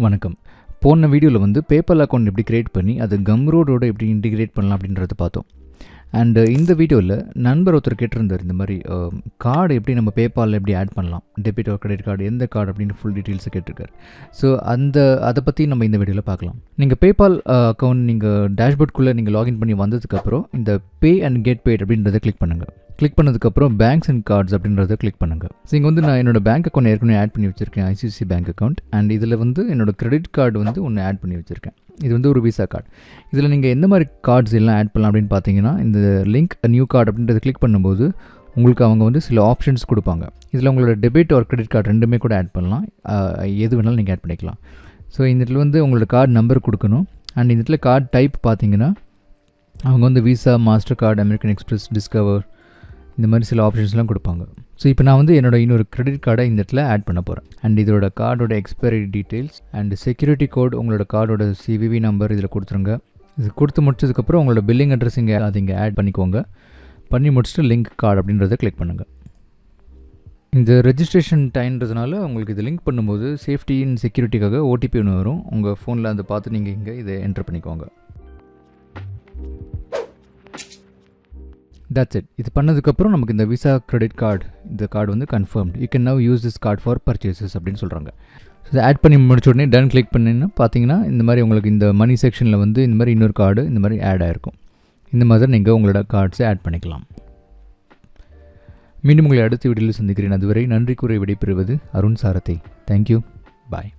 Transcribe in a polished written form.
வணக்கம். போன வீடியோவில் வந்து பேபால் அக்கௌண்ட் எப்படி கிரியேட் பண்ணி அது கம்ரோடோட எப்படி இன்டிகிரேட் பண்ணலாம் அப்படின்றத பார்த்தோம். அண்டு இந்த வீடியோவில் நண்பர் ஒருத்தர் கேட்டிருந்தார், இந்த மாதிரி கார்டு எப்படி நம்ம பேபாலில் எப்படி ஆட் பண்ணலாம், டெபிட் ஒரு கிரெடிட் கார்டு எந்த கார்டு அப்படின்னு ஃபுல் டீட்டெயில்ஸை கேட்டிருக்காரு. ஸோ அதை பற்றி நம்ம இந்த வீடியோவில் பார்க்கலாம். நீங்கள் பேபால் அக்கௌண்ட் நீங்கள் டேஷ்போர்ட்குள்ளே நீங்கள் லாகின் பண்ணி வந்ததுக்கப்புறம் இந்த பே அண்ட் கெட் பெய்ட் அப்படின்றத கிளிக் பண்ணுங்கள். கிளிக் பண்ணதுக்கப்புறம் பேங்க்ஸ் அண்ட் கார்ட்ஸ் அப்படின்றத கிளிக் பண்ணுங்கள். ஸோ இங்கே வந்து நான் என்னோடய பேங்க் அக்கௌண்ட் ஏற்கனவே ஆட் பண்ணி வச்சுருக்கேன், ஐசிஐசிஐ பேங்க் அக்கௌண்ட். அண்ட் இதில் வந்து என்னோடய கிரெடிட் கார்டு வந்து ஒன்று ஆட் பண்ணி வச்சுருக்கேன். இது வந்து ஒரு விசா கார்டு. இதில் நீங்கள் எந்த மாதிரி கார்ட்ஸ் எல்லாம் ஆட் பண்ணலாம் அப்படின்னு பார்த்தீங்கன்னா, இந்த லிங்க் நியூ கார்டு அப்படின்றத கிளிக் பண்ணும்போது உங்களுக்கு அவங்க வந்து சில ஆப்ஷன்ஸ் கொடுப்பாங்க. இதில் உங்களோட டெபிட் ஒரு கிரெடிட் கார்டு ரெண்டுமே கூட ஆட் பண்ணலாம். எது வேணாலும் நீங்கள் ஆட் பண்ணிக்கலாம். ஸோ இந்த இடத்துல வந்து உங்களோட கார்டு நம்பர் கொடுக்கணும். அண்ட் இந்த இடத்துல கார்டு டைப் பார்த்தீங்கன்னா அவங்க வந்து visa, master card, American express, discover இந்த மாதிரி சில ஆப்ஷன்ஸ்லாம் கொடுப்பாங்க. ஸோ இப்போ நான் வந்து என்னோட இன்னொரு கிரெடிட் கார்டை இந்த இடத்துல ஆட் பண்ண போகிறேன். அண்ட் இதோட கார்டோட expiry details and security code, உங்களோட கார்டோட சிவிவி நம்பர் இதில் கொடுத்துருங்க. இது கொடுத்து முடிச்சதுக்கப்புறம் உங்களோட பில்லிங் அட்ரஸ் இங்கே அதை இங்கே ஆட் பண்ணிக்கோங்க. பண்ணி முடிச்சுட்டு லிங்க் கார்டு அப்படின்றத கிளிக் பண்ணுங்கள். இந்த ரெஜிஸ்ட்ரேஷன் டைம்ன்றதுனால உங்களுக்கு இது லிங்க் பண்ணும்போது சேஃப்டி அண்ட் செக்யூரிட்டிக்காக ஓடிபி ஒன்று வரும். உங்கள் ஃபோனில் அதை பார்த்து நீங்கள் இங்கே இதை என்டர் பண்ணிக்கோங்க. That's it. இது பண்ணதுக்கப்புறம் நமக்கு இந்த விசா கிரெடிட் கார்டு, இந்த கார்டு வந்து confirmed. You can now use this card for purchases அப்படின்னு சொல்கிறாங்க. ஸோ ஆட் பண்ணி முடிச்ச உடனே டன் கிளிக் பண்ணிங்கன்னா பார்த்தீங்கன்னா இந்த மாதிரி உங்களுக்கு இந்த மணி செக்ஷனில் வந்து இந்த மாதிரி இன்னொரு கார்டு இந்த மாதிரி ஆட் ஆகிருக்கும். இந்த மாதிரி நீங்கள் உங்களோட கார்ட்ஸை ஆட் பண்ணிக்கலாம். மீண்டும் உங்களை அடுத்த வீடியோவில் சந்திக்கிறேன். அதுவரை நன்றி கூறி விடைபெறுவது அருண் சாரதி. தேங்க்யூ. பாய்.